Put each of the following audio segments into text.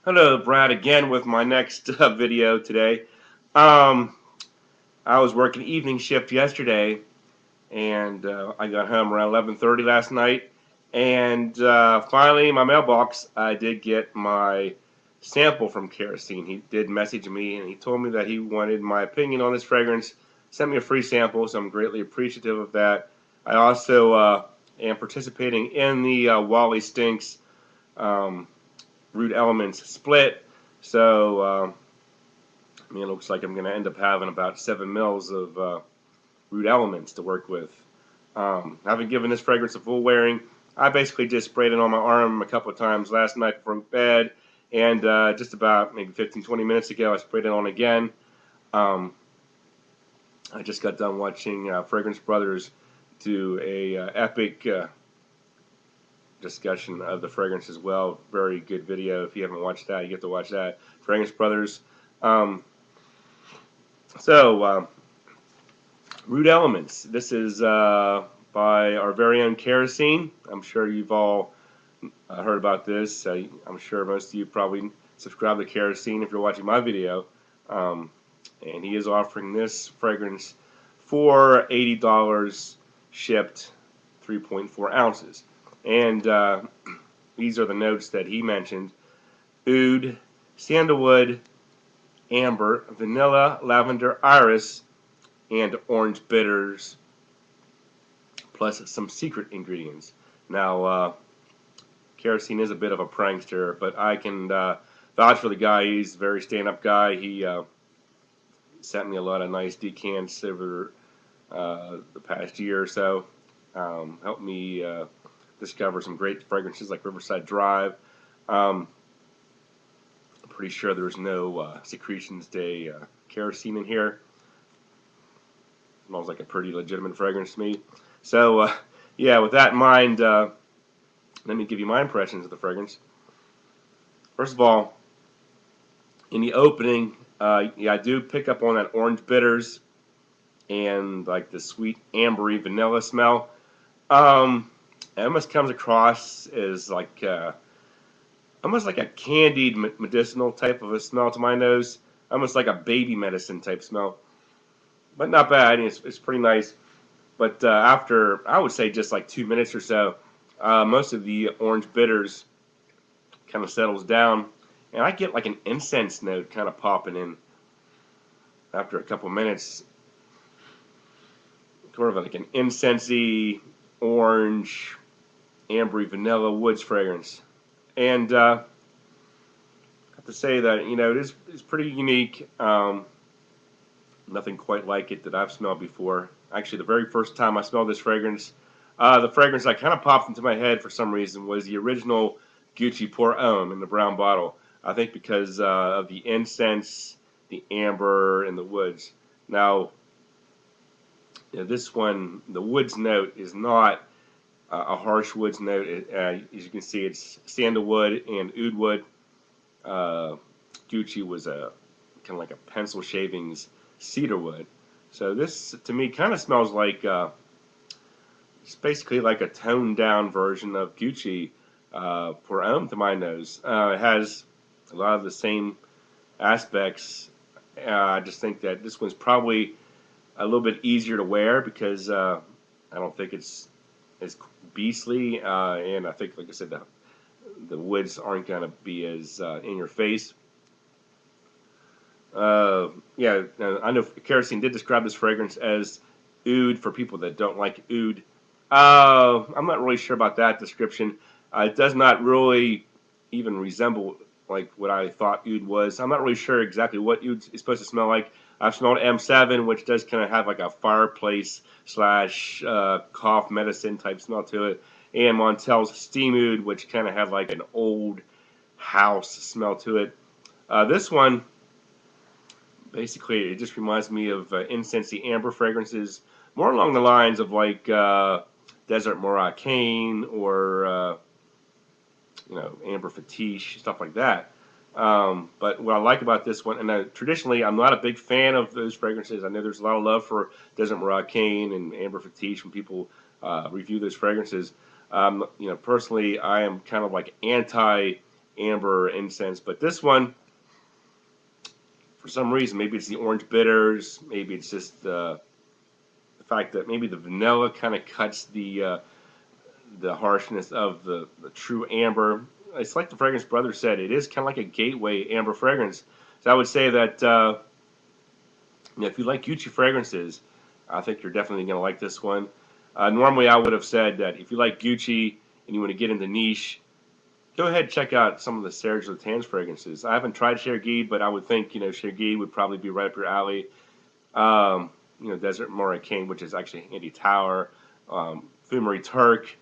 Hello, Brad, again with my next video today. Um, I was working evening shift yesterday, and I got home around 11:30 last night. And finally, in my mailbox, I did get my sample from Kerosene. He did message me, and he told me that he wanted my opinion on this fragrance. Sent me a free sample, so I'm greatly appreciative of that. I also am participating in the Wally Stinks. Um, Root Elements split. So, it looks like I'm going to end up having about 7 mils of root elements to work with. I haven't given this fragrance a full wearing. I basically just sprayed it on my arm a couple of times last night before bed, and just about maybe 15-20 minutes ago, I sprayed it on again. Um, I just got done watching Fragrance Brothers do a epic discussion of the fragrance as well. Very good video. If you haven't watched that, you get to watch that. Fragrance Brothers. Um, so, Root Elements. This is by our very own Kerosene. I'm sure you've all heard about this. I'm sure most of you probably subscribe to Kerosene if you're watching my video. And he is offering this fragrance for $80 shipped 3.4 ounces. And these are the notes that he mentioned: oud, sandalwood, amber, vanilla, lavender, iris, and orange bitters, plus some secret ingredients. Now, Kerosene is a bit of a prankster, but I can vouch for the guy. He's a very stand-up guy. He sent me a lot of nice decants over the past year or so. Helped me discover some great fragrances like Riverside Drive. I'm pretty sure there's no Secretions Day kerosene in here. Smells like a pretty legitimate fragrance to me. So, yeah, with that in mind, let me give you my impressions of the fragrance. First of all, in the opening, yeah, I do pick up on that orange bitters and like the sweet ambery vanilla smell. It almost comes across as like almost like a candied medicinal type of a smell to my nose, almost like a baby medicine type smell, but not bad. It's pretty nice. But after, I would say, just like 2 minutes or so, most of the orange bitters kind of settles down, and I get like an incense note kind of popping in after a couple minutes, sort of like an incensey, orange, ambery, vanilla woods fragrance. And I have to say that, it's pretty unique. Nothing quite like it that I've smelled before. Actually, the very first time I smelled this fragrance, the fragrance that kind of popped into my head for some reason was the original Gucci Pour Homme in the brown bottle. I think because of the incense, the amber, and the woods. Now, this one, the woods note is not a harsh woods note. As you can see, it's sandalwood and oud wood. Gucci was a kind of like a pencil shavings cedar wood. So this, to me, kind of smells like it's basically like a toned down version of Gucci Pour Homme to my nose. It has a lot of the same aspects. I just think that this one's probably a little bit easier to wear because I don't think it's as beastly, and I think, like I said, the woods aren't going to be as in your face. Yeah, I know Kerosene did describe this fragrance as oud for people that don't like oud. I'm not really sure about that description. It does not really even resemble like what I thought oud was. I'm not really sure exactly what oud is supposed to smell like. I've smelled M7, which does kind of have like a fireplace slash cough medicine type smell to it, and Montel's Steam Oud, which kind of had like an old house smell to it. This one, basically, it just reminds me of incensey amber fragrances, more along the lines of like Desert Moroccan or amber fetiche, stuff like that. But what I like about this one, and traditionally I'm not a big fan of those fragrances. I know there's a lot of love for Desert Moroccan and amber fetiche when people review those fragrances. Personally, I am kind of like anti amber incense. But this one, for some reason, maybe it's the orange bitters, maybe it's just the fact that maybe the vanilla kind of cuts the harshness of the true amber. It's like the Fragrance Brothers said, it is kind of like a gateway amber fragrance. So I would say that if you like Gucci fragrances, I think you're definitely going to like this one. Normally, I would have said that if you like Gucci and you want to get into niche, go ahead and check out some of the Serge Lutens fragrances. I haven't tried Cher Guide, but I would think Cher would probably be right up your alley. Desert Moroccan, which is actually Andy Tower, Fumery Turk,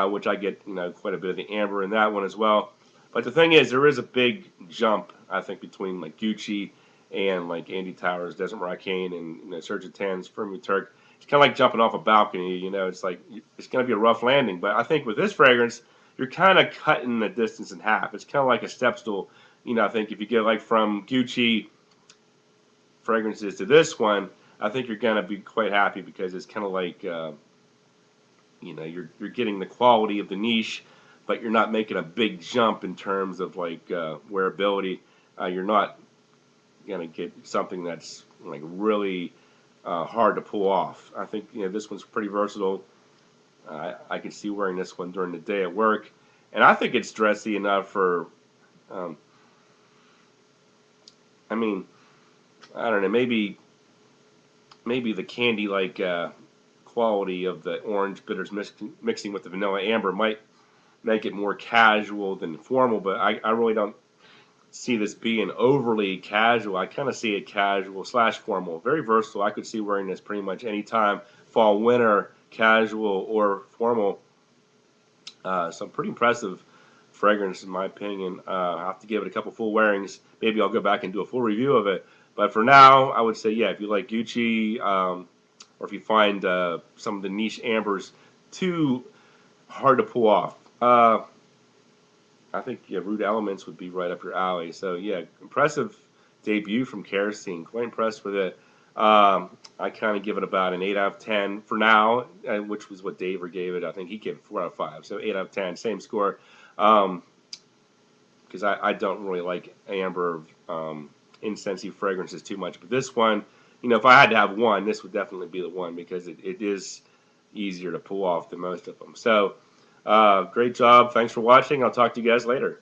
which I get quite a bit of the amber in that one as well. But the thing is, there is a big jump I think between like Gucci and like Andy Towers, Desert Moroccan, and Serge Lutens, Fumery Turk. It's kind of like jumping off a balcony. It's like it's going to be a rough landing. But I think with this fragrance, you're kind of cutting the distance in half. It's kind of like a step stool. I think if you get like from Gucci fragrances to this one, I think you're gonna be quite happy because it's kind of like you're getting the quality of the niche, but you're not making a big jump in terms of like wearability. You're not gonna get something that's like really hard to pull off. I think this one's pretty versatile. I can see wearing this one during the day at work, and I think it's dressy enough for. Um, I mean, I don't know, maybe the candy like quality of the orange bitters mixing with the vanilla amber might make it more casual than formal, but I really don't see this being overly casual. I kind of see it casual slash formal, very versatile. I could see wearing this pretty much anytime, fall, winter, casual or formal. Some pretty impressive fragrance in my opinion. I'll have to give it a couple full wearings. Maybe I'll go back and do a full review of it. But for now, I would say, yeah, if you like Gucci, or if you find some of the niche ambers too hard to pull off, I think Rude Elements would be right up your alley. So yeah, impressive debut from Kerosene. Quite impressed with it. I kind of give it about an 8 out of 10 for now, which was what Daver gave it. I think he gave it 4 out of 5. So 8 out of 10, same score. Because I don't really like amber incensey fragrances too much. But this one, if I had to have one, this would definitely be the one because it is easier to pull off than most of them. So great job. Thanks for watching. I'll talk to you guys later.